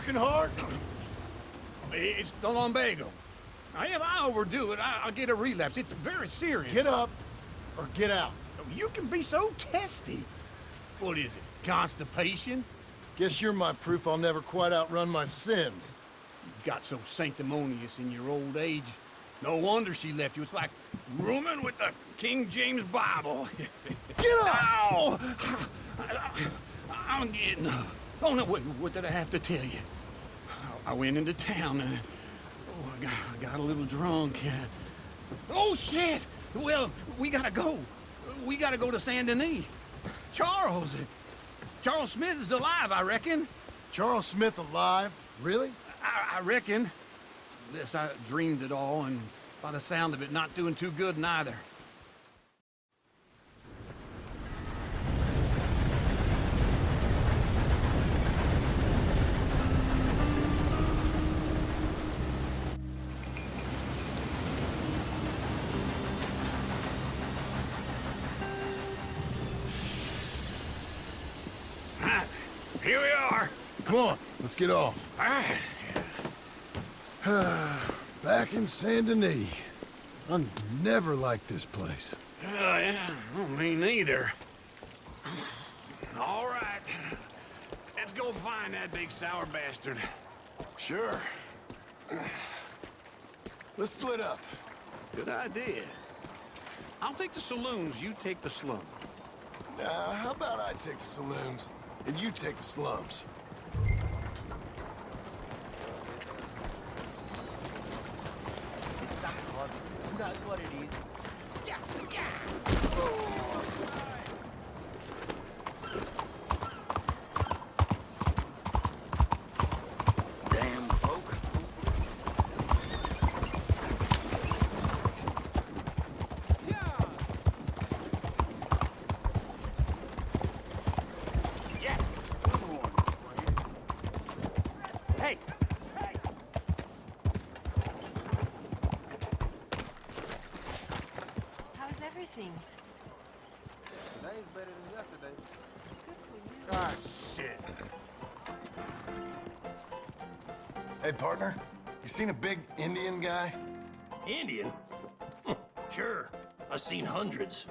working hard? It's the lumbago. Now, if I overdo it, I'll get a relapse. It's very serious. Get up or get out. You can be so testy. What is it, constipation? Guess you're my proof I'll never quite outrun my sins. You got so sanctimonious in your old age. No wonder she left you. It's like rooming with the King James Bible. Get up! Ow! I'm getting up. Oh, no, wait, what did I have to tell you? I went into town. I got a little drunk. Oh, shit! Well, we gotta go. We gotta go to Saint Denis. Charles Smith is alive, I reckon. Charles Smith alive? Really? I reckon. Unless I dreamed it all, and by the sound of it, not doing too good neither. Here we are. Come on, let's get off. All right. Back in Saint Denis. I never liked this place. Yeah, well, me neither. All right. Let's go find that big sour bastard. Sure. Let's split up. Good idea. I'll take the saloons, you take the slum. How about I take the saloons and you take the slums? That's what it is. Yeah, yeah. Damn folk. Yeah. Hey. How's everything? Today's better than yesterday. Ah, shit. Hey, partner. You seen a big Indian guy? Indian? Sure. I've seen hundreds.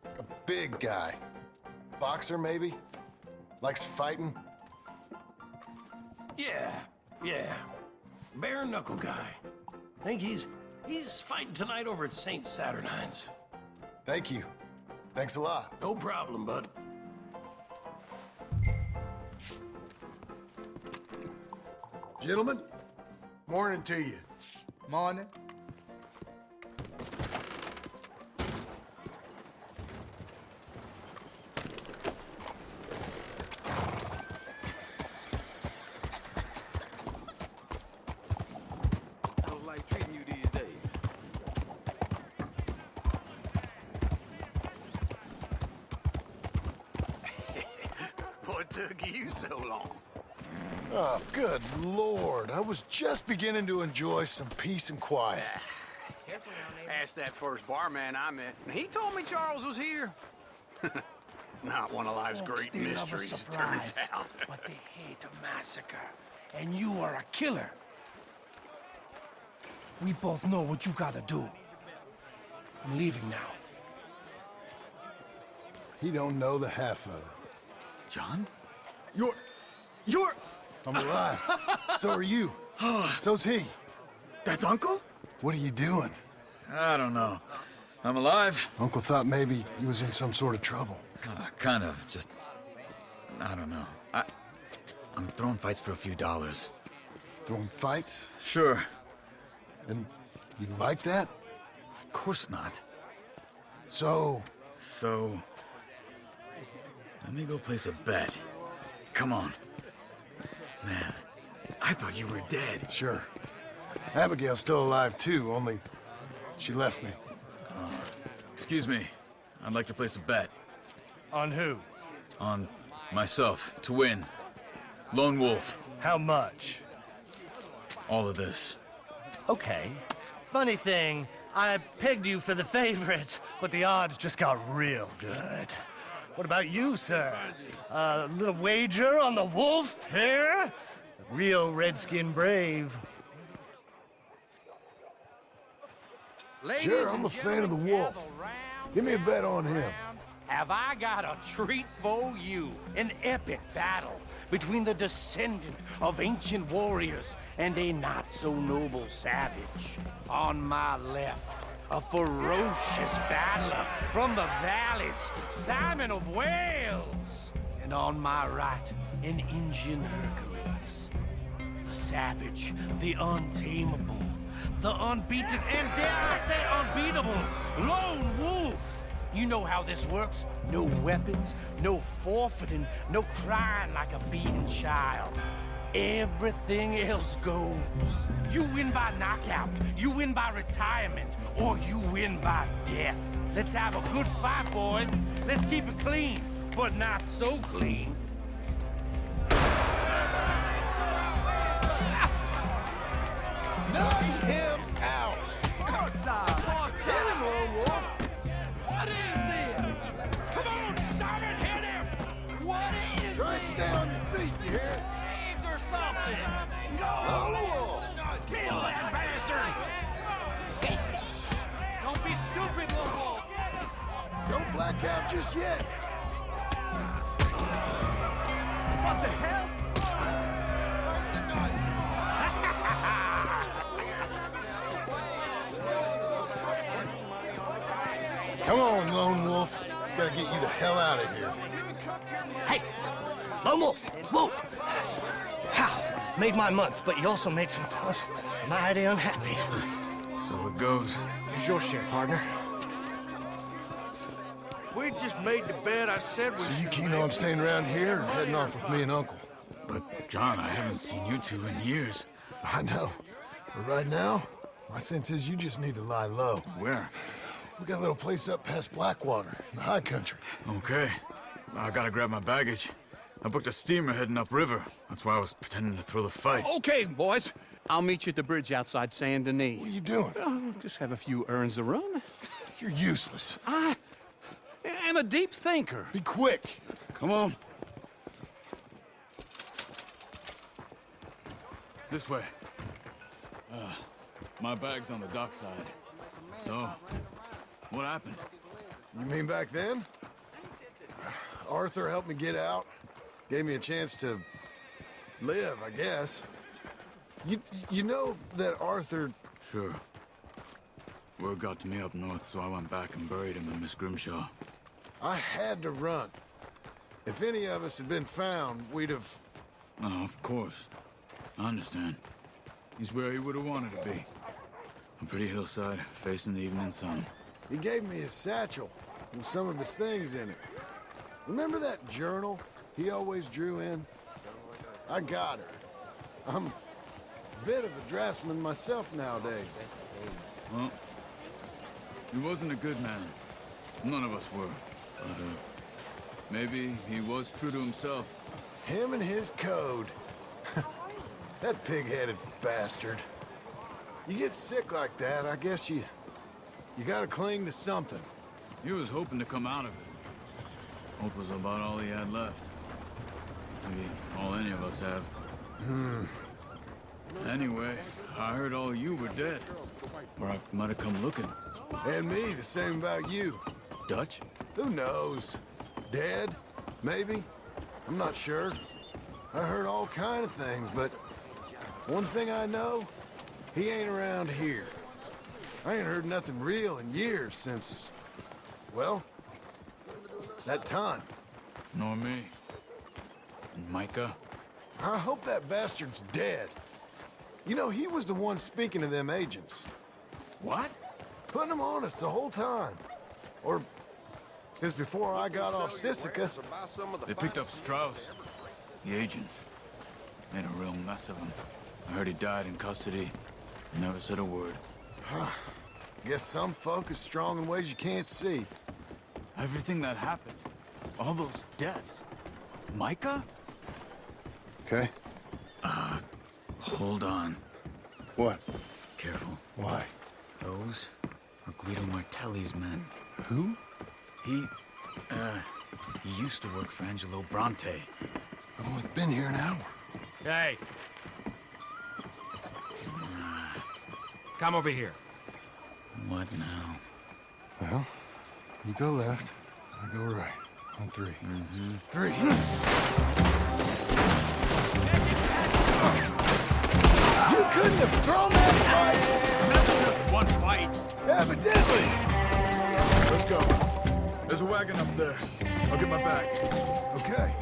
A big guy. Boxer, maybe? Likes fighting? Yeah. Bare knuckle guy. Think he's fighting tonight over at St. Saturnine's. Thank you. Thanks a lot. No problem, bud. Gentlemen, morning to you. Morning. How's life treating you these days? What took you so long? Oh, good Lord. I was just beginning to enjoy some peace and quiet. Asked that first barman I met, and he told me Charles was here. Not one of life's great They love a mysteries, turns surprise, out. but they hate a massacre. And you are a killer. We both know what you gotta do. I'm leaving now. He don't know the half of it. John? You're... I'm alive. So are you. So's he. That's Uncle? What are you doing? I don't know. I'm alive. Uncle thought maybe he was in some sort of trouble. Kind of, just... I don't know. I'm throwing fights for a few dollars. Throwing fights? Sure. And you like that? Of course not. So, So... let me go place a bet. Come on. Man, I thought you were dead. sure. Abigail's still alive too, only she left me. Excuse me. I'd like to place a bet. On who? On myself, to win. Lone Wolf. How much? All of this. Okay. Funny thing, I pegged you for the favorite, but the odds just got real good. What about you, sir? A little wager on the wolf here? Real redskin brave. Sure, I'm a fan of the wolf. Give me a bet on him. Have I got a treat for you? An epic battle between the descendant of ancient warriors and a not-so-noble savage. On my left, a ferocious battler from the valleys, Simon of Wales. And on my right, an Indian Hercules. The savage, the untamable, the unbeaten, and dare I say unbeatable, lone wolf. You know how this works. No weapons, no forfeiting, no crying like a beaten child. Everything else goes. You win by knockout, you win by retirement, or you win by death. Let's have a good fight, boys. Let's keep it clean, but not so clean. Knock him out! Hit him, Lone Wolf! What is this? Come on, Simon, hit him! What is Try and this? stay on your feet, you hear? Saved or something? Lone Wolf! Kill that bastard! Don't be stupid, Lobo! Don't black out just yet. What the hell? Come on, Lone Wolf. Gotta get you the hell out of here. Hey, Lone Wolf, whoa! How? Made my month, but you also made some fellas mighty unhappy. So it goes. Here's your share, partner. If we just made the bed I said we So you should keen make. on staying around here or heading off with me and Uncle? But, John, I haven't seen you two in years. I know. But right now, my sense is you just need to lie low. Where? We got a little place up past Blackwater, in the high country. Okay. I gotta grab my baggage. I booked a steamer heading upriver. That's why I was pretending to throw the fight. Okay, boys. I'll meet you at the bridge outside Saint Denis. What are you doing? Oh, just have a few errands to run. You're useless. I am a deep thinker. Be quick. Come on. This way. My bag's on the dockside. So, what happened? You mean back then? Arthur helped me get out. Gave me a chance to live, I guess. You know that Arthur... Sure. Word got to me up north, so I went back and buried him in Miss Grimshaw. I had to run. If any of us had been found, we'd have... Oh, of course. I understand. He's where he would have wanted to be. A pretty hillside, facing the evening sun. He gave me his satchel with some of his things in it. Remember that journal he always drew in? I got her. I'm a bit of a draftsman myself nowadays. Well, he wasn't a good man. None of us were. But, maybe he was true to himself. Him and his code. That pig-headed bastard. You get sick like that, I guess you gotta cling to something. He was hoping to come out of it. Hope was about all he had left. Maybe all any of us have. Anyway, I heard all you were dead. Or I might have come looking. And me, the same about you. Dutch? Who knows? Dead? Maybe? I'm not sure. I heard all kind of things, but one thing I know, he ain't around here. I ain't heard nothing real in years since, well, that time. Nor me. And Micah? I hope that bastard's dead. You know, he was the one speaking to them agents. What? Putting them on us the whole time. Or since before I got off Sisika. They picked up Strauss. The agents. Made a real mess of him. I heard he died in custody. He never said a word. Guess some folk is strong in ways you can't see. Everything that happened. All those deaths. Micah? Okay. Hold on. What? Careful. Why? Those are Guido Martelli's men. Who? He used to work for Angelo Bronte. I've only been here an hour. Hey, Come over here. What now? Well, you go left, I go right. On three. Three. You couldn't have thrown that fight! That's just one fight. Evidently! Let's go. There's a wagon up there. I'll get my bag. Okay.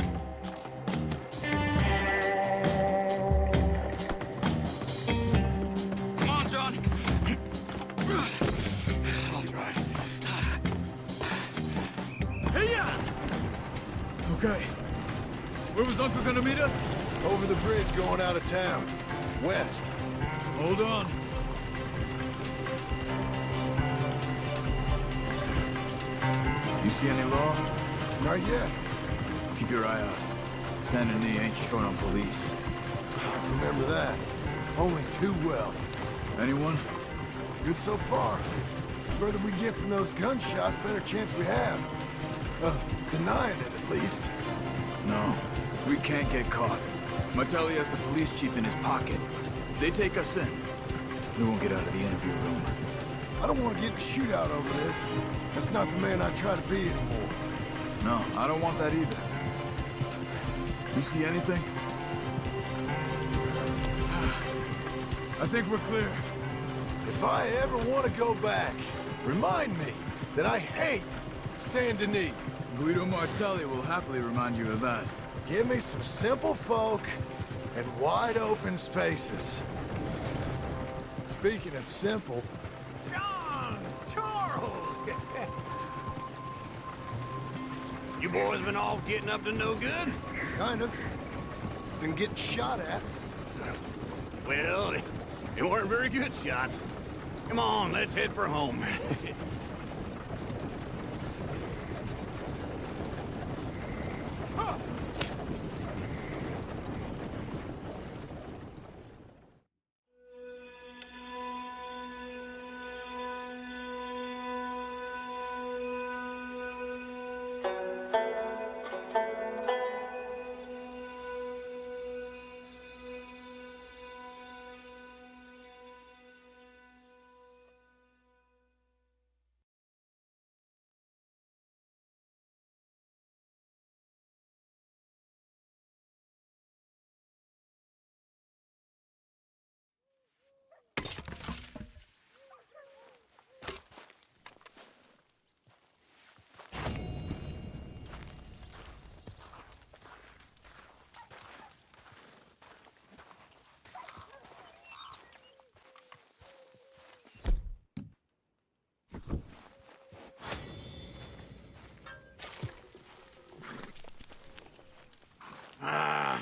Come on, John. I'll drive. Hey-ya! Okay. Where was Uncle gonna meet us? Over the bridge going out of town. West. Hold on. You see any law? Not yet. Keep your eye out. Saint Denis ain't short on police. I remember that. Only too well. Anyone? Good so far. The further we get from those gunshots, better chance we have. Of denying it, at least. No. We can't get caught. Martelli has the police chief in his pocket. If they take us in, we won't get out of the interview room. I don't want to get in a shootout over this. That's not the man I try to be anymore. No, I don't want that either. You see anything? I think we're clear. If I ever want to go back, remind me that I hate Saint Denis. Guido Martelli will happily remind you of that. Give me some simple folk and wide open spaces. Speaking of simple, John! Charles! You boys been all getting up to no good? kind of. Been getting shot at. Well, they weren't very good shots. Come on, let's head for home.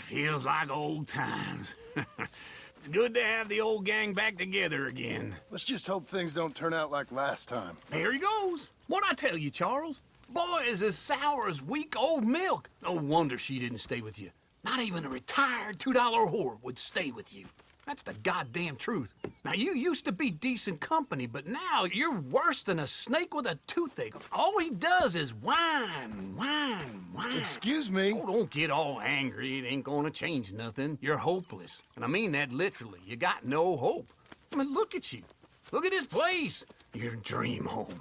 Feels like old times. It's good to have the old gang back together again. Let's just hope things don't turn out like last time. There he goes. What'd I tell you, Charles? Boy is as sour as weak old milk. No wonder she didn't stay with you. Not even a retired $2 whore would stay with you. That's the goddamn truth. Now, you used to be decent company, but now you're worse than a snake with a toothache. All he does is whine, whine, whine. Excuse me. Oh, don't get all angry. It ain't gonna change nothing. You're hopeless. And I mean that literally. You got no hope. I mean, look at you. Look at this place. Your dream home.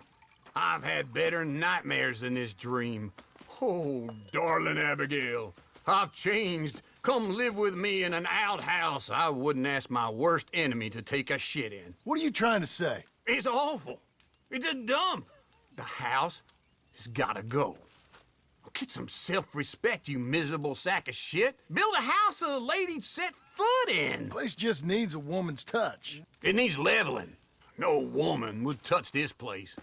I've had better nightmares than this dream. Oh, darling Abigail, I've changed. Come live with me in an outhouse I wouldn't ask my worst enemy to take a shit in. What are you trying to say? It's awful. It's a dump. The house has gotta go. Get some self-respect, you miserable sack of shit. Build a house a lady'd set foot in. Place just needs a woman's touch. It needs leveling. No woman would touch this place.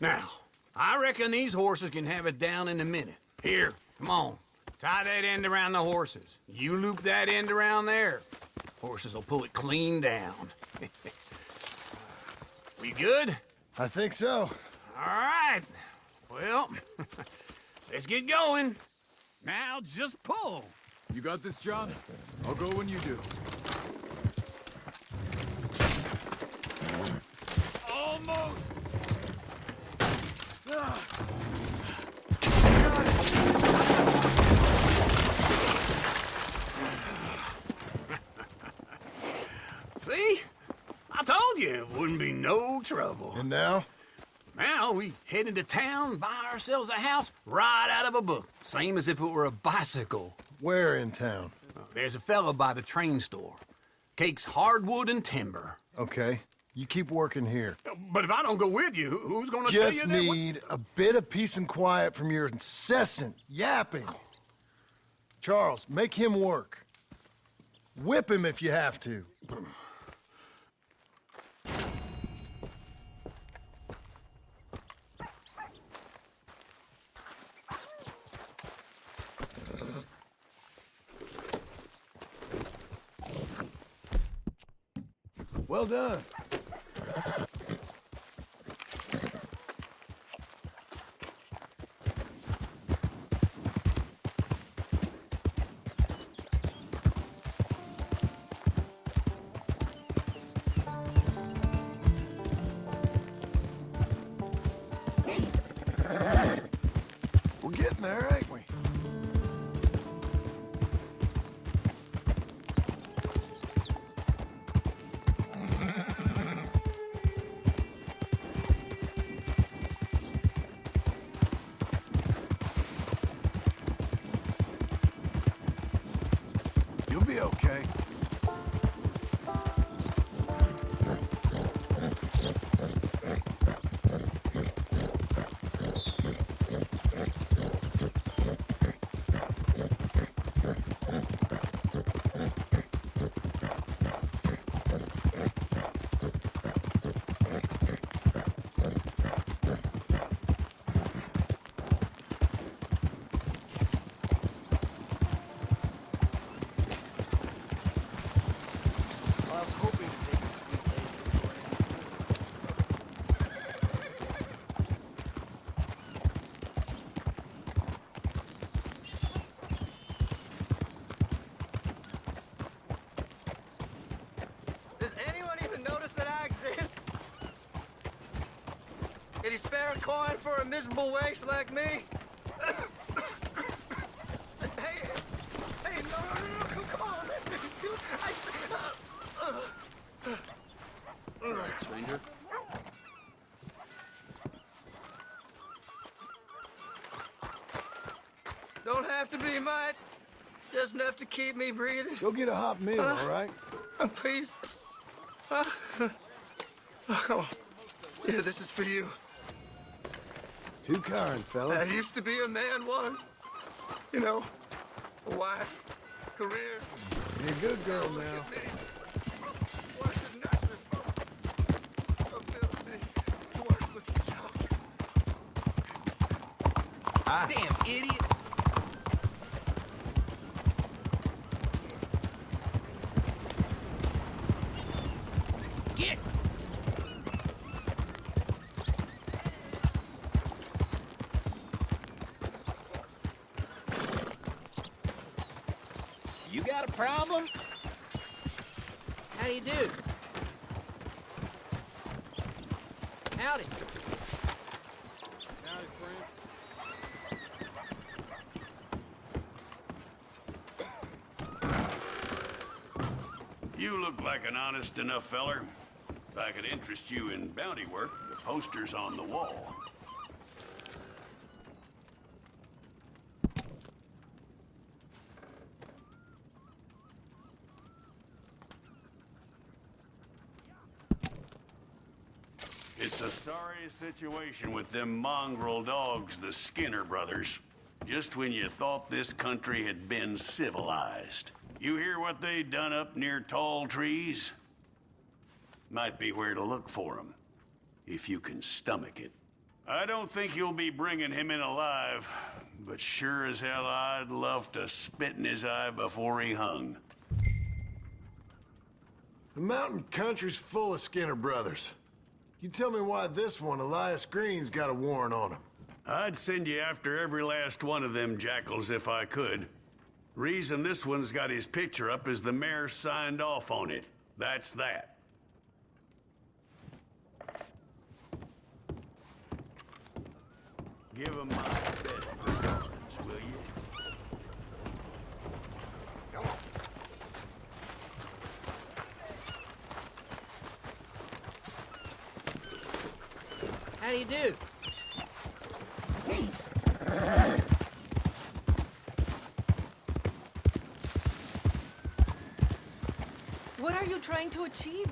Now, I reckon these horses can have it down in a minute. Here, come on. Tie that end around the horses. You loop that end around there. Horses will pull it clean down. We good? I think so. All right. Well, let's get going. Now just pull. You got this, John? I'll go when you do. Almost. no trouble. And now? Now we head into town, buy ourselves a house right out of a book. Same as if it were a bicycle. Where in town? There's a fella by the train store. Cakes hardwood and timber. Okay. You keep working here. But if I don't go with you, who's gonna tell you Just that? need a bit of peace and quiet from your incessant yapping. Charles, make him work. Whip him if you have to. Well done. We're getting there, ain't we? You'll be okay. I was hoping to take a few days Does anyone even notice that I exist? Can you spare a coin for a miserable waste like me? Hey, no, come on, listen. Stranger? Don't have to be much. Just enough to keep me breathing. Go get a hot meal, all right? Please. Oh, come on. Yeah, this is for you. Too kind, fella. I used to be a man once. You know, a wife, career. You're a good girl now. Damn idiot! Get! You got a problem? How do you do? Howdy. You look like an honest enough feller. If I could interest you in bounty work, the poster's on the wall. It's a sorry situation with them mongrel dogs, the Skinner brothers. Just when you thought this country had been civilized. You hear what they done up near Tall Trees? Might be where to look for them, if you can stomach it. I don't think you'll be bringing him in alive, but sure as hell I'd love to spit in his eye before he hung. The mountain country's full of Skinner brothers. You tell me why this one, Elias Green's got a warrant on him. I'd send you after every last one of them jackals if I could. Reason this one's got his picture up is the mayor signed off on it. That's that. Give him my best regards, will you? How do you do? What are you trying to achieve?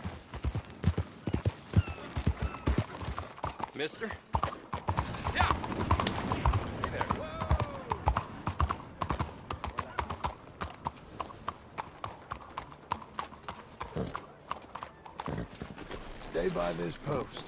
Mister? Stay by this post.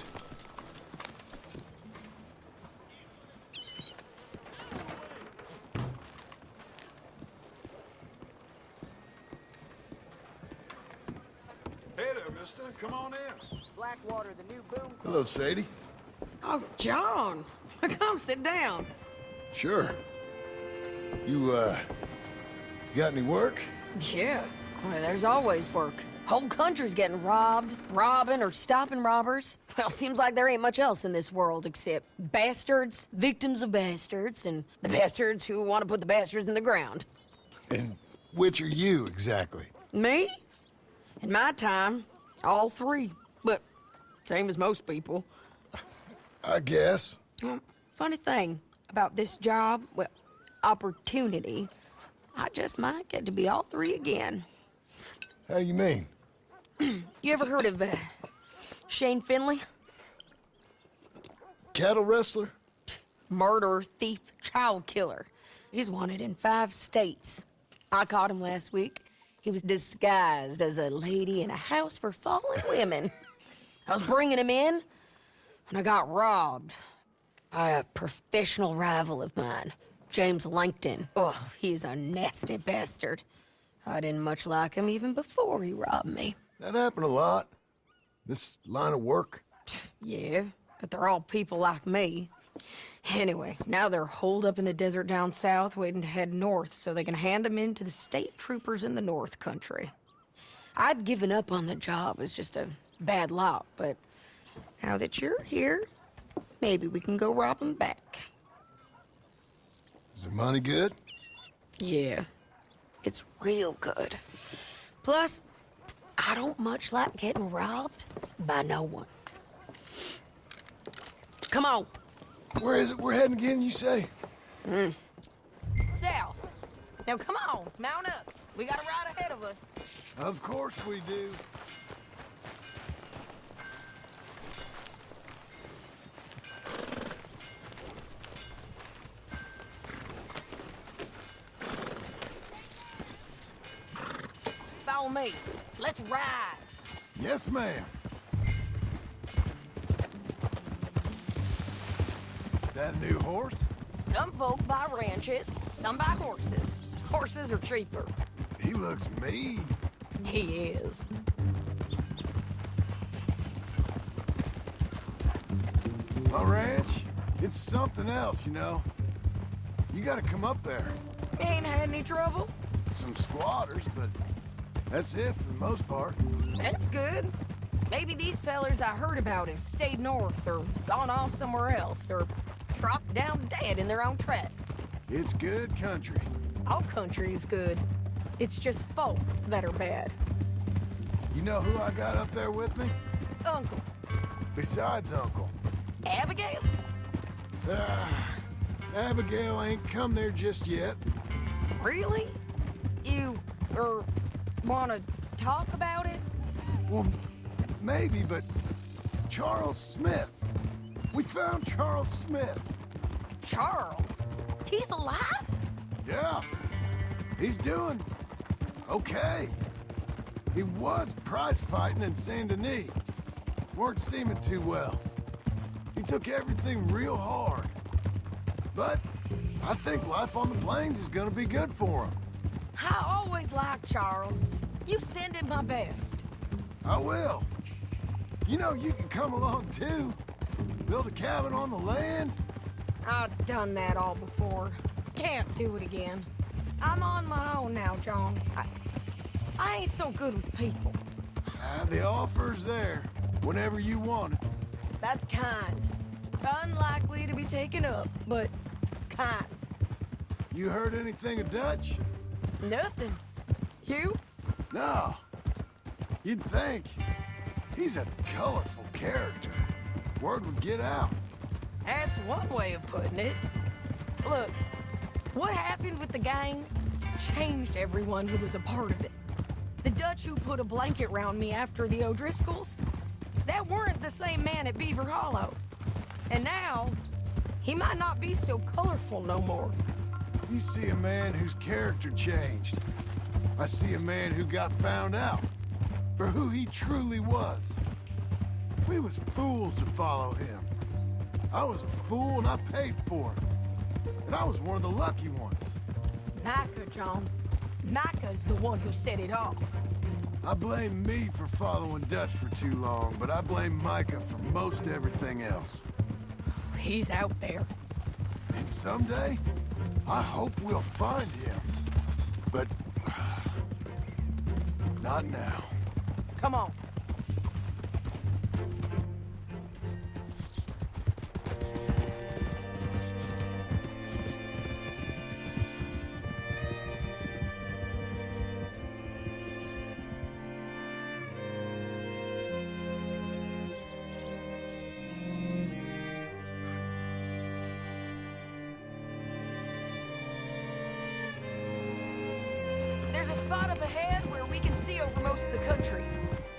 Hey there, mister. Come on in. Blackwater, the new boom. Hello, Sadie. Oh, John. Come sit down. Sure. You, got any work? Yeah. Well, there's always work. Whole country's getting robbed, robbing, or stopping robbers. Well, seems like there ain't much else in this world except bastards, victims of bastards, and the bastards who want to put the bastards in the ground. And which are you, exactly? Me? In my time, all three. But same as most people. I guess. Funny thing about this job, well, opportunity, I just might get to be all three again. How you mean? You ever heard of Shane Finley? Cattle wrestler? Murderer, thief, child killer. He's wanted in 5 states. I caught him last week. He was disguised as a lady in a house for fallen women. I was bringing him in, and I got robbed by a professional rival of mine, James Langton. Oh, he's a nasty bastard. I didn't much like him even before he robbed me. That happened a lot. This line of work. Yeah, but they're all people like me. Anyway, now they're holed up in the desert down south, waiting to head north so they can hand them in to the state troopers in the north country. I'd given up on the job as just a bad lot, but now that you're here, maybe we can go rob them back. Is the money good? Yeah, it's real good. Plus, I don't much like getting robbed by no one. Come on. Where is it we're heading again, you say? South. Now come on, mount up. We got a ride ahead of us. Of course we do. Follow me. Let's ride. Yes, ma'am. That new horse? Some folk buy ranches, some buy horses. Horses are cheaper. He looks mean. He is. My ranch, it's something else, you know. You gotta come up there. Ain't had any trouble? Some squatters, but that's it for the most part. That's good. Maybe these fellers I heard about have stayed north or gone off somewhere else or dropped down dead in their own tracks. It's good country. All country is good. It's just folk that are bad. You know who I got up there with me? Uncle. Besides Uncle. Abigail? Abigail ain't come there just yet. Really? You, wanna talk about it? Well, maybe, but Charles Smith. We found Charles Smith. Charles? He's alive? Yeah. He's doing okay. He was prize fighting in Saint Denis. Weren't seeming too well. He took everything real hard. But I think life on the plains is gonna be good for him. I always liked Charles. You send him my best. I will. You know, you can come along too. Build a cabin on the land. I've done that all before. Can't do it again. I'm on my own now, John. I ain't so good with people. The offer's there, whenever you want it. That's kind. Unlikely to be taken up, but kind. You heard anything of Dutch? Nothing. You? No. You'd think. He's a colorful character. Word would get out. That's one way of putting it. Look, what happened with the gang changed everyone who was a part of it. The Dutch who put a blanket round me after the O'Driscolls, that weren't the same man at Beaver Hollow. And now, he might not be so colorful no more. You see a man whose character changed. I see a man who got found out for who he truly was. We was fools to follow him. I was a fool and I paid for it. And I was one of the lucky ones. Micah, John. Micah's the one who set it off. I blame me for following Dutch for too long, but I blame Micah for most everything else. He's out there. And someday, I hope we'll find him. But not now. Come on. There's a spot up ahead where we can see over most of the country.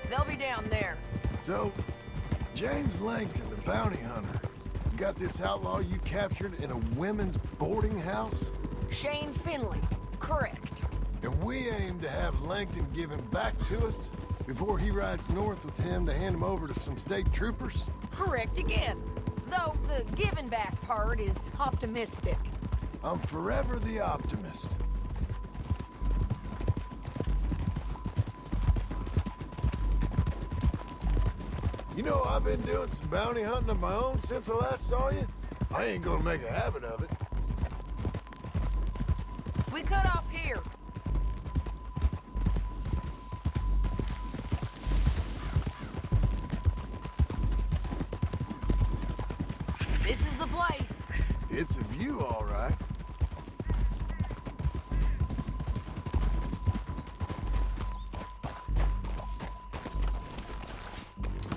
They'll be down there. So, James Langton, the bounty hunter, has got this outlaw you captured in a women's boarding house? Shane Finley. Correct. And we aim to have Langton give him back to us before he rides north with him to hand him over to some state troopers? Correct again. Though the giving back part is optimistic. I'm forever the optimist. You know, I've been doing some bounty hunting of my own since I last saw you. I ain't gonna make a habit of it. We cut off here. This is the place. It's a view, all right.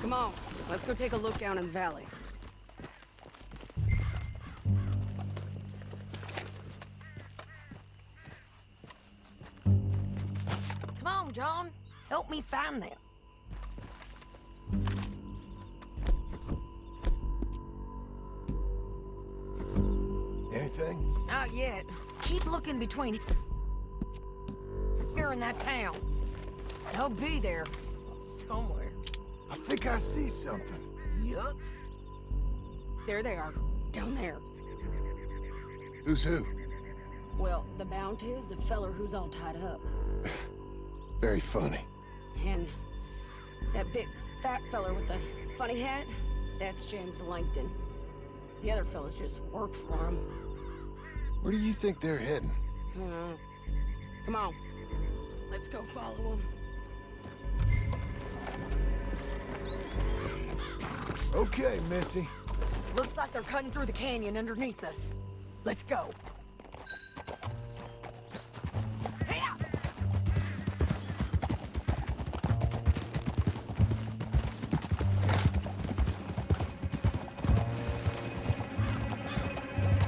Come on, let's go take a look down in the valley. Come on, John. Help me find them. Anything? Not yet. Keep looking between here and that town. They'll be there somewhere. I think I see something. Yup. There they are, down there. Who's who? Well, the bounty is the feller who's all tied up. Very funny. And that big fat feller with the funny hat, that's James Langton. The other fellas just work for him. Where do you think they're heading? Come on, let's go follow them. Okay, Missy. Looks like they're cutting through the canyon underneath us. Let's go.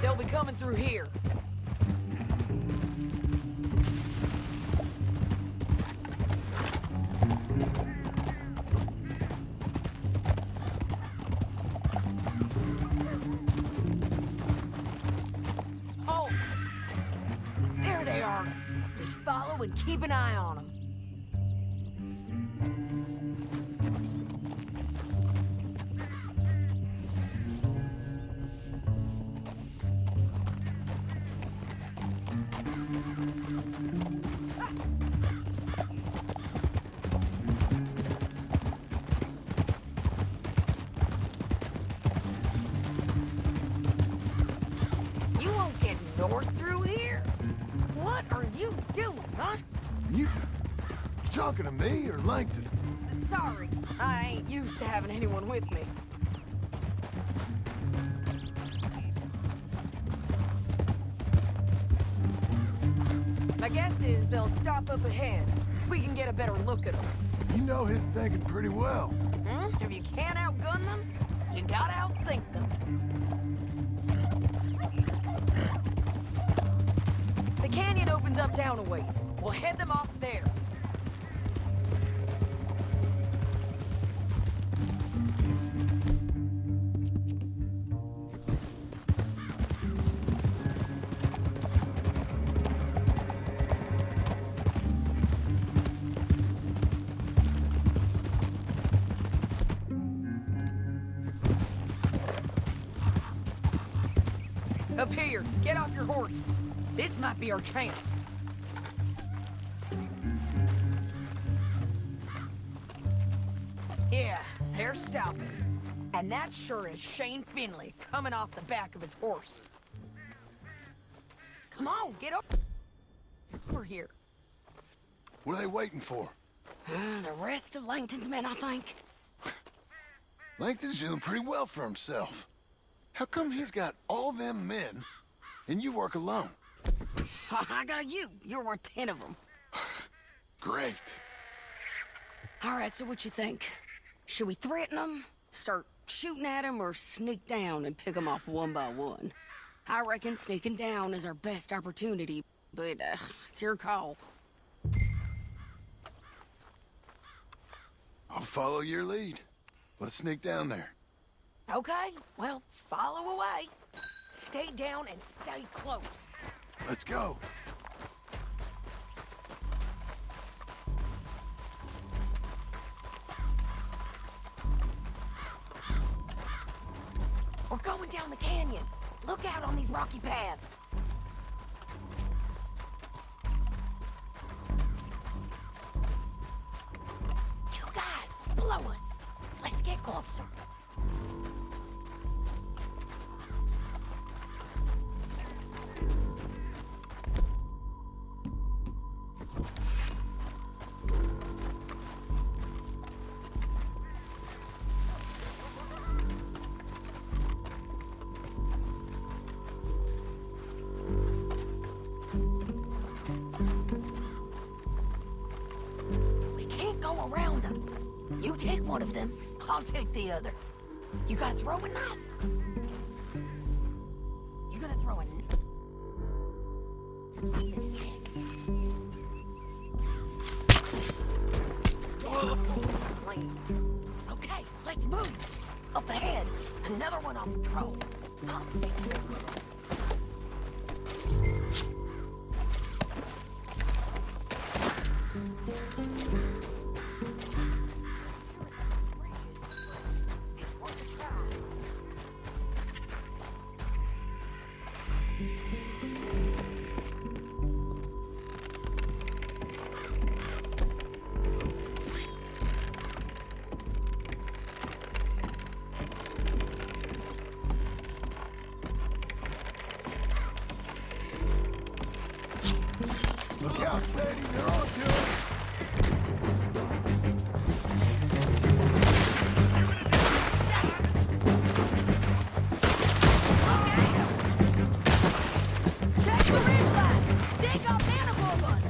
They'll be coming through here. Oh, there they are. Just follow and keep an eye on them. You won't get north through here? What are you doing, huh? You talking to me or Langton? Sorry, I ain't used to having anyone with me. My guess is they'll stop up ahead. We can get a better look at them. You know his thinking pretty well. If you can't outgun them, You gotta outthink them. The canyon opens up down a ways. We'll head them off there. Up here, get off your horse. This might be our chance. Yeah, they're stopping. And that sure is Shane Finley coming off the back of his horse. Come on, get over here. What are they waiting for? The rest of Langton's men, I think. Langton's doing pretty well for himself. How come he's got all them men, and you work alone? I got you. You're worth 10 of them. Great. All right, so what you think? Should we threaten them, start shooting at them, or sneak down and pick them off one by one? I reckon sneaking down is our best opportunity, but it's your call. I'll follow your lead. Let's sneak down there. Okay, well, follow away. Stay down and stay close. Let's go. We're going down the canyon. Look out on these rocky paths. Two guys below us. Let's get closer. Around them. You take one of them, I'll take the other. You gotta throw a knife. You gotta throw a knife in his head. Okay, let's move. Up ahead, another one on patrol. I'll take the other. Look out, Sadie, they're on to it. Check the ridgeline. They got men above us.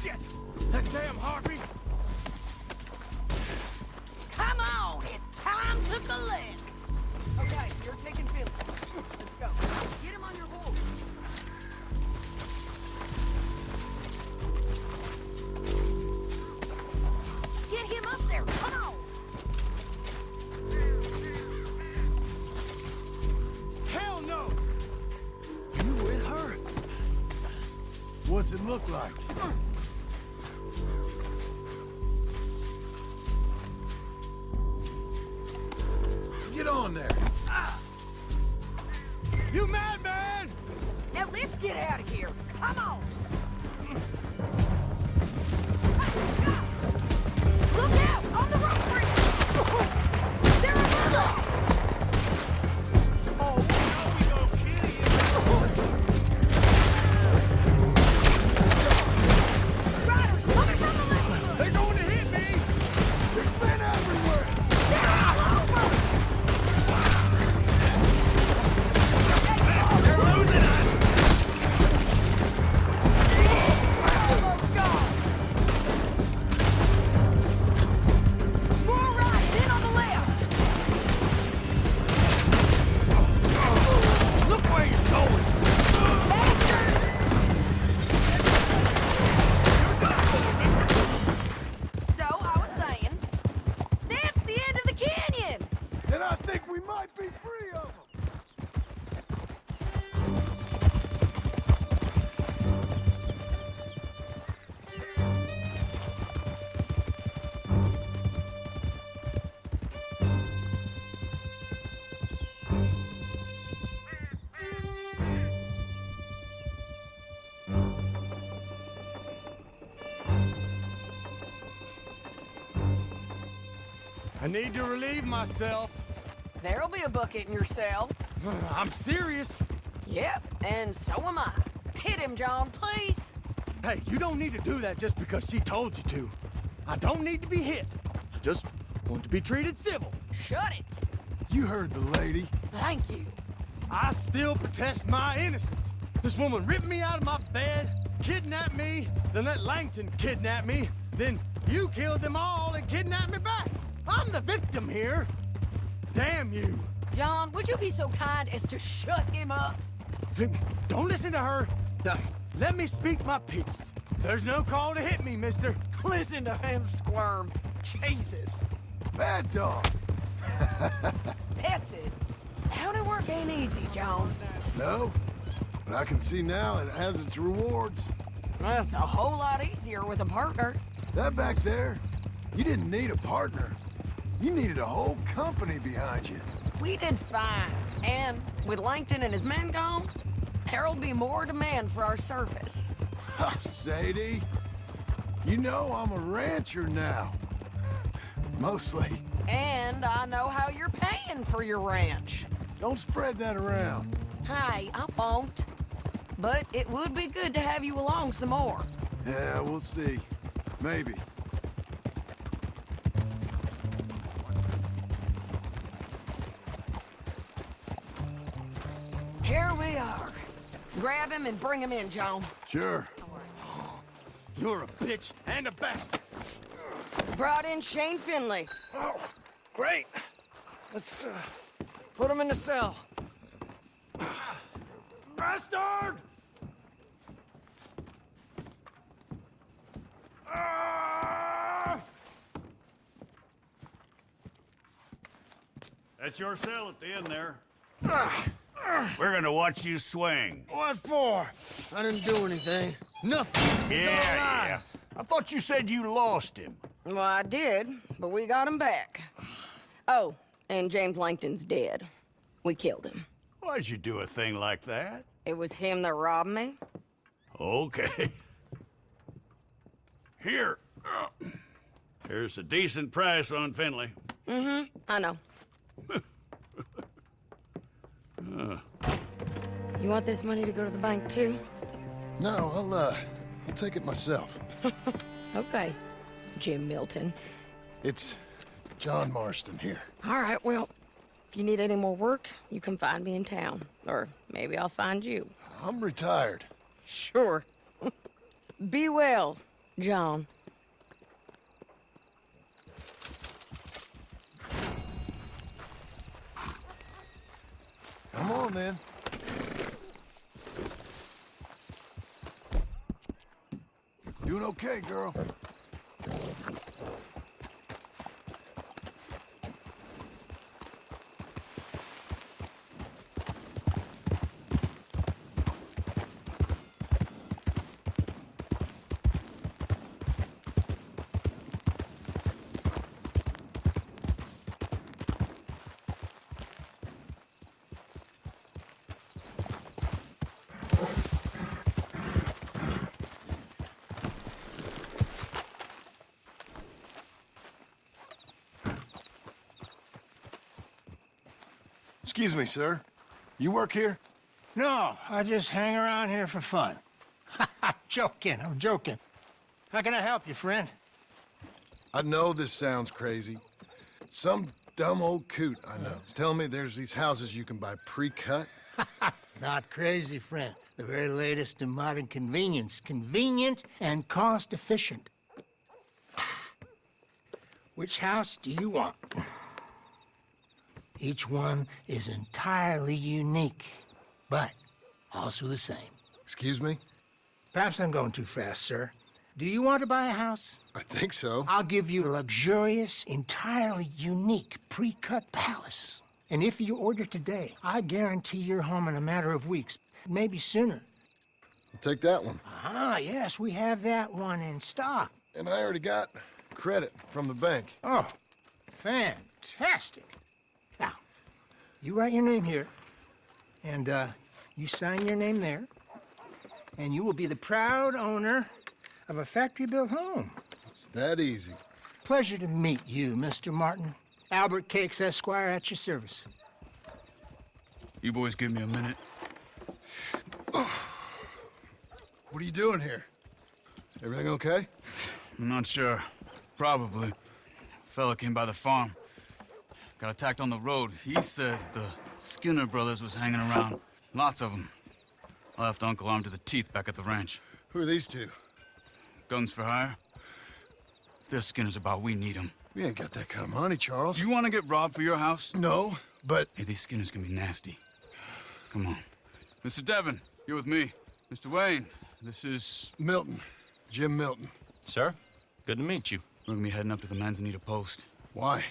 shit! That damn harpy! Come on, it's time to collect. Okay, you're taking Philly. Let's go. Get him on your horse. Get him up there, come on! Hell no! You with her? What's it look like? Get on there. You madman! Now let's get out of here. Come on! Look out! On the rope bridge! They're above us! Oh. We gonna kill you! Riders coming from the left! They're going to hit me! There's men everywhere. They're all over! They're losing us! Almost gone! More right, then on the left! Look where you're going! Bastards! So, I was saying, that's the end of the canyon! And I think we might be free of them. I need to relieve myself. There'll be a bucket in your cell. I'm serious. Yep, and so am I. Hit him, John, please. Hey, you don't need to do that just because she told you to. I don't need to be hit. I just want to be treated civil. Shut it. You heard the lady. Thank you. I still protest my innocence. This woman ripped me out of my bed, kidnapped me, then let Langton kidnap me, then you killed them all and kidnapped me back. I'm the victim here. Damn you. John, would you be so kind as to shut him up? Don't listen to her. Now, let me speak my piece. There's no call to hit me, mister. Listen to him squirm. Jesus. Bad dog. That's it. County work ain't easy, John. No, but I can see now it has its rewards. That's a whole lot easier with a partner. That back there, you didn't need a partner. You needed a whole company behind you. We did fine. And with Langton and his men gone, there'll be more demand for our service. Sadie, you know I'm a rancher now. Mostly. And I know how you're paying for your ranch. Don't spread that around. Hey, I won't. But it would be good to have you along some more. Yeah, we'll see. Maybe. Here we are. Grab him and bring him in, John. Sure. You're a bitch and a bastard. Brought in Shane Finley. Oh, great. Let's, put him in the cell. Bastard! That's your cell at the end there. We're gonna watch you swing. What for? I didn't do anything. Nothing. Yeah. I thought you said you lost him. Well, I did, but we got him back. Oh, and James Langton's dead. We killed him. Why'd you do a thing like that? It was him that robbed me. Okay. Here. Here's a decent price on Finley. Mm-hmm, I know. You want this money to go to the bank, too? No, I'll take it myself. Okay, Jim Milton. It's John Marston here. All right, well, if you need any more work, you can find me in town. Or maybe I'll find you. I'm retired. Sure. Be well. John. Come on, then. Doing okay, girl. Excuse me, sir. You work here? No, I just hang around here for fun. I'm joking. How can I help you, friend? I know this sounds crazy. Some dumb old coot I know is telling me there's these houses you can buy pre-cut. Not crazy, friend. The very latest in modern convenience. Convenient and cost-efficient. Which house do you want? Each one is entirely unique, but also the same. Excuse me? Perhaps I'm going too fast, sir. Do you want to buy a house? I think so. I'll give you a luxurious, entirely unique pre-cut palace. And if you order today, I guarantee you're home in a matter of weeks, maybe sooner. I'll take that one. Ah, yes, we have that one in stock. And I already got credit from the bank. Oh, fantastic. Now, you write your name here, and you sign your name there, and you will be the proud owner of a factory-built home. It's that easy. Pleasure to meet you, Mr. Martin. Albert Cakes, Esquire, at your service. You boys give me a minute. What are you doing here? Everything okay? I'm not sure. Probably. Fella came by the farm. Got attacked on the road. He said the Skinner brothers was hanging around. Lots of them. I left Uncle armed to the teeth back at the ranch. Who are these two? Guns for hire. If there's Skinner's about, we need them. We ain't got that kind of money, Charles. You want to get robbed for your house? No, but... Hey, these Skinners can be nasty. Come on. Mr. Devon, you're with me. Mr. Wayne, this is... Milton. Jim Milton. Sir, good to meet you. We're gonna be heading up to the Manzanita post. Why?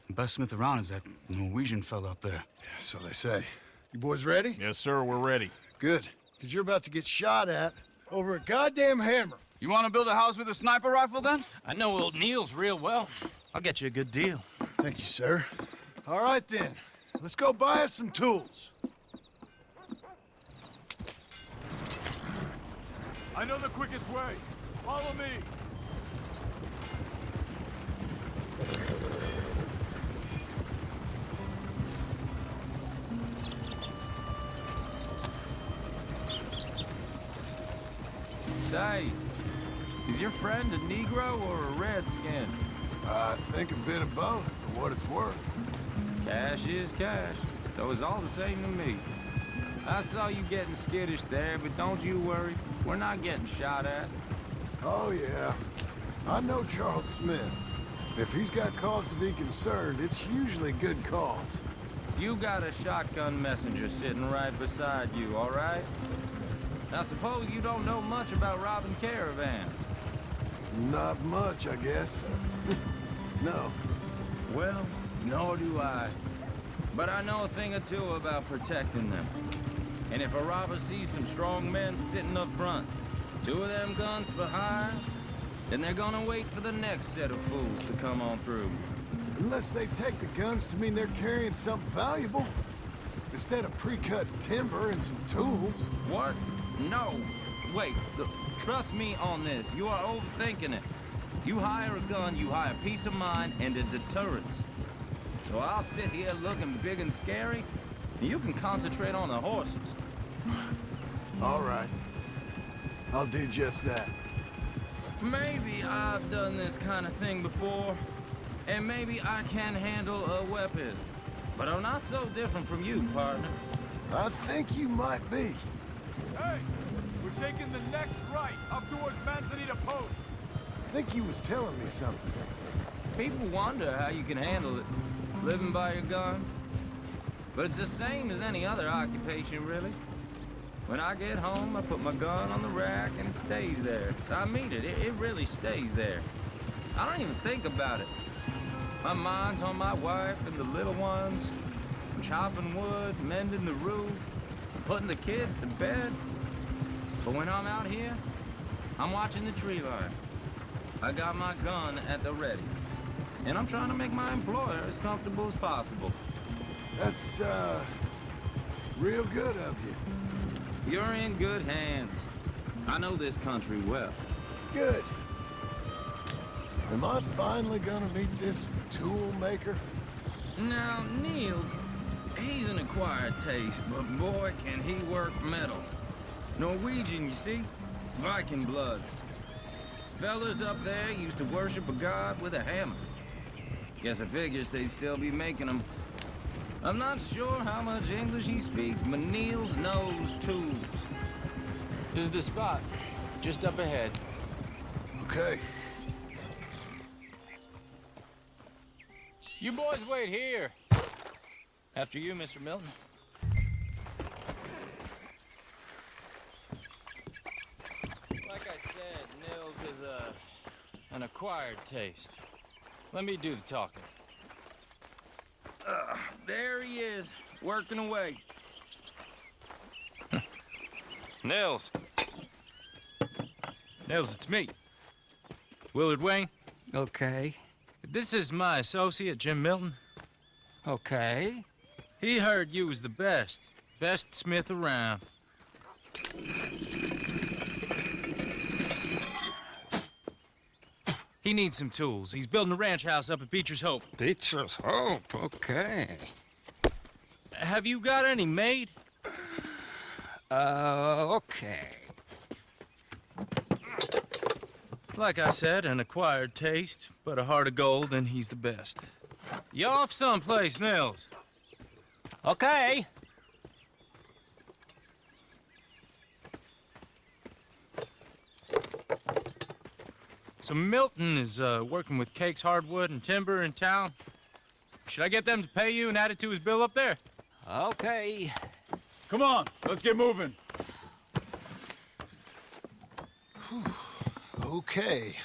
The best smith around is that Norwegian fella up there. So they say. You boys ready? Yes, sir, we're ready. Good, because you're about to get shot at over a goddamn hammer. You want to build a house with a sniper rifle, then? I know old Neil's real well. I'll get you a good deal. Thank you, sir. All right, then. Let's go buy us some tools. I know the quickest way. Follow me. Say, is your friend a Negro or a Redskin? I think a bit of both, for what it's worth. Cash is cash, though it's all the same to me. I saw you getting skittish there, but don't you worry. We're not getting shot at. Oh, yeah. I know Charles Smith. If he's got cause to be concerned, it's usually good cause. You got a shotgun messenger sitting right beside you, all right? Now, suppose you don't know much about robbing caravans. Not much, I guess. No. Well, nor do I. But I know a thing or two about protecting them. And if a robber sees some strong men sitting up front, 2 of them guns for hire, then they're gonna wait for the next set of fools to come on through. Unless they take the guns to mean they're carrying something valuable. Instead of pre-cut timber and some tools. What? No. Wait, look, trust me on this. You are overthinking it. You hire a gun, you hire peace of mind and a deterrence. So I'll sit here looking big and scary, and you can concentrate on the horses. All right. I'll do just that. Maybe I've done this kind of thing before, and maybe I can handle a weapon. But I'm not so different from you, partner. I think you might be. Hey, we We're taking the next right, up towards Manzanita Post. I think he was telling me something. People wonder how you can handle it, living by your gun. But it's the same as any other occupation, really. When I get home, I put my gun on the rack and it stays there. I mean it, it really stays there. I don't even think about it. My mind's on my wife and the little ones. I'm chopping wood, mending the roof, putting the kids to bed. But when I'm out here, I'm watching the tree line. I got my gun at the ready. And I'm trying to make my employer as comfortable as possible. That's, real good of you. You're in good hands. I know this country well. Good. Am I finally gonna meet this tool maker? Now, Niels, he's an acquired taste, but boy, can he work metal. Norwegian, you see? Viking blood. Fellas up there used to worship a god with a hammer. Guess I figures they'd still be making them. I'm not sure how much English he speaks, but Niels knows tools. This is the spot, just up ahead. Okay. You boys wait here. After you, Mr. Milton. Like I said, Nils is an acquired taste. Let me do the talking. There he is, working away. Nils. Nils, it's me. Willard Wayne. Okay. This is my associate, Jim Milton. Okay. He heard you was the best smith around. He needs some tools. He's building a ranch house up at Beecher's Hope. Beecher's Hope, okay. Have you got any made? Okay. Like I said, an acquired taste, but a heart of gold, and he's the best. You off someplace, Nils? Okay. So Milton is working with Cake's Hardwood and Timber in town. Should I get them to pay you and add it to his bill up there? Okay. Come on, let's get moving. Okay.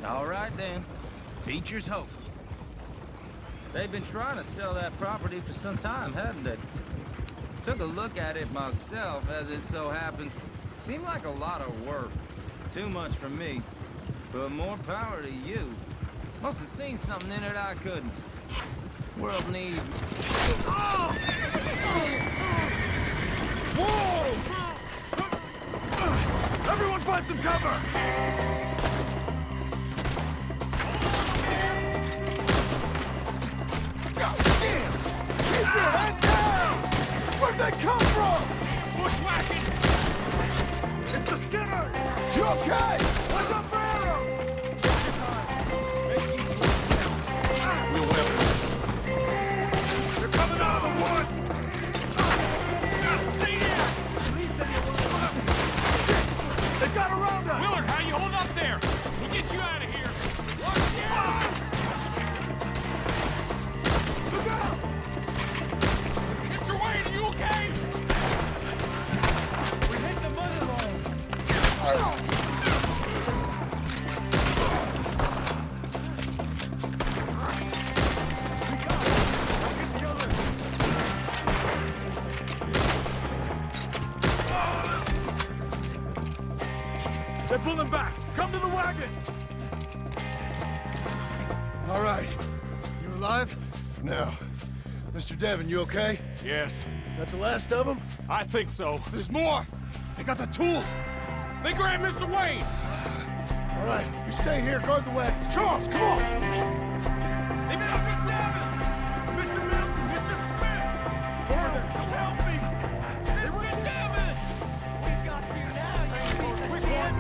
All right, then. Beecher's Hope. They've been trying to sell that property for some time, haven't they? Took a look at it myself, as it so happened. Seemed like a lot of work. Too much for me. But more power to you. Must have seen something in it I couldn't. World needs... Oh! Whoa! Everyone find some cover! God damn! Keep your head down! Where'd they come from? Bushwhacking! It's the Skinners! You okay? Watch out for arrows! We'll weather this. They're coming out of the woods! Stay there! They got around us! Willard, how you hold up there? We'll get you out of here. Watch out! Look out! Mr. Wayne, are you okay? We hit the mother line. They're pulling back! Come to the wagons! All right. You alive? For now. Mr. Devon, you okay? Yes. That the last of them? I think so. There's more! They got the tools! They grabbed Mr. Wayne! All right, you stay here, guard the wagons. Charles, come on! Hey, Mr. Devon! Mr. Milton! Mr. Smith! Further! Come help me! Mr. Devon! We've got you now, you piece of shit!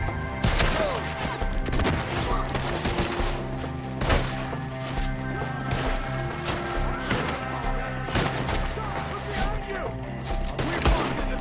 Look behind you! We're walking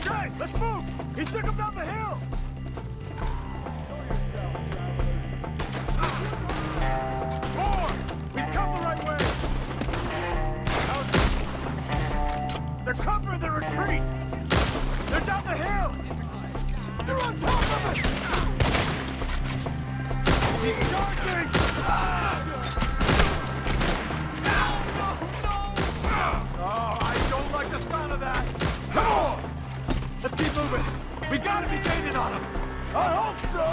Okay, let's move! He took him down the hill! More! We've come the right way! They're covering the retreat! They're down the hill! They're on top of us! He's charging! Oh, I don't like the sound of that! Come on! Let's keep moving! We gotta be gaining on them! I hope so!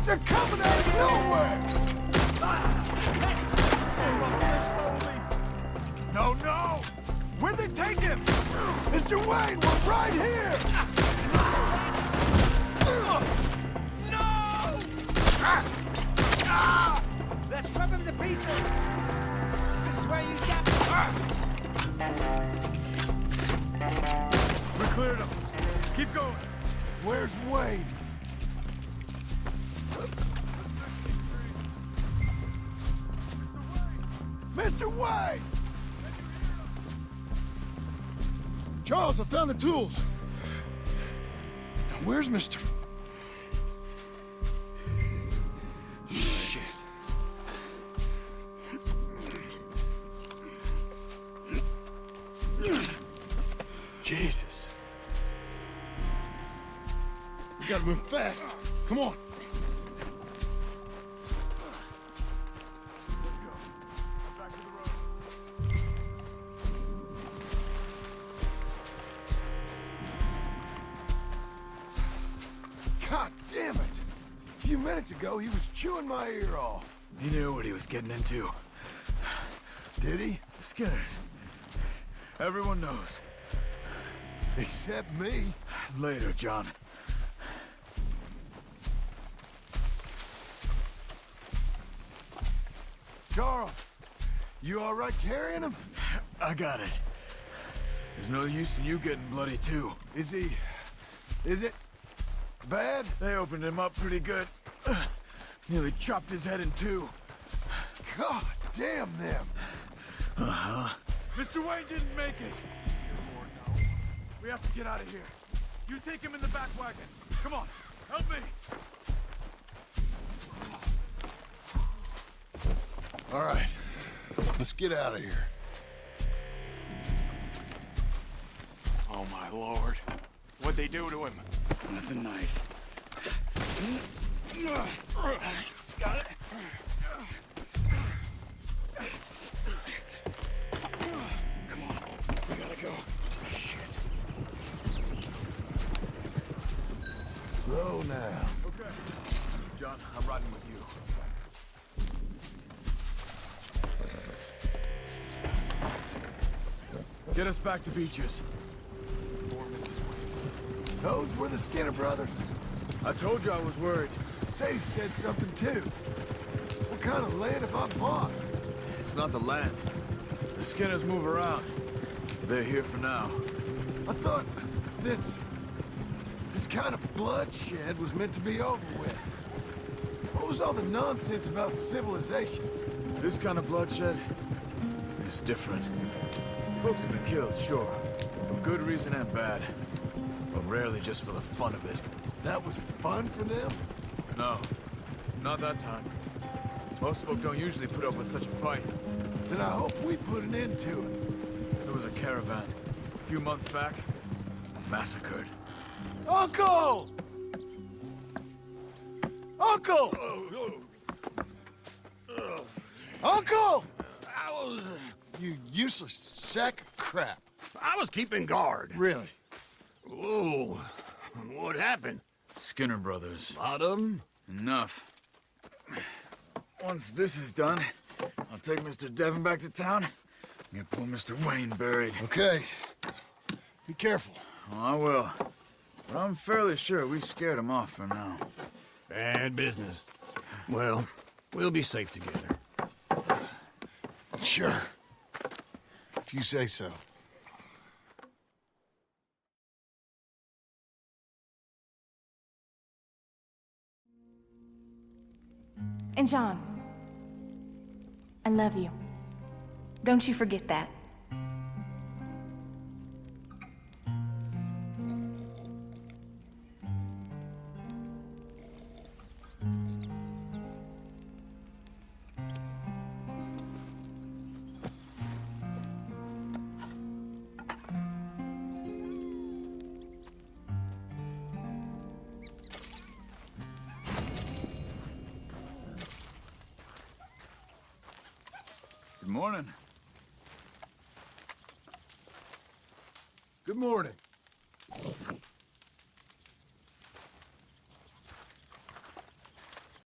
They're coming out of nowhere! No, no! Where'd they take him? Mr. Wayne, we're right here! No! Let's rip him to pieces! This is where you get We cleared him. Keep going. Where's Wayne? Mr. Wayne! Charles, I found the tools. Now, where's Mr. Shit. Jesus. We gotta move fast. Come on. God damn it! A few minutes ago, he was chewing my ear off. He knew what he was getting into. Did he? Skinners. Everyone knows. Except me. Later, John. Charles, you all right carrying him? I got it. There's no use in you getting bloody, too. Is he... is it... bad? They opened him up pretty good. Nearly chopped his head in two. God damn them. Uh-huh. Mr. Wayne didn't make it. We have to get out of here. You take him in the back wagon. Come on, help me. All right, let's get out of here. Oh, my Lord. What'd they do to him? Nothing nice. Got it. Come on, we gotta go. Shit. Slow now. Okay. John, I'm riding with you. Get us back to Beaches. Those were the Skinner brothers. I told you I was worried. Sadie said something too. What kind of land have I bought? It's not the land. The Skinners move around. They're here for now. I thought this kind of bloodshed was meant to be over with. What was all the nonsense about civilization? This kind of bloodshed is different. Folks have been killed, sure. For good reason and bad. But rarely just for the fun of it. That was fun for them? No. Not that time. Most folk don't usually put up with such a fight. Then I hope we put an end to it. There was a caravan. A few months back. Massacred. Uncle! Uncle! Uncle! You useless sack of crap. I was keeping guard. Really? Whoa. What happened? Skinner brothers. Lot of them? Enough. Once this is done, I'll take Mr. Devon back to town and get poor Mr. Wayne buried. Okay. Be careful. Oh, I will. But I'm fairly sure we scared him off for now. Bad business. Well, we'll be safe together. Sure. If you say so. And John, I love you. Don't you forget that. Good morning. Good morning.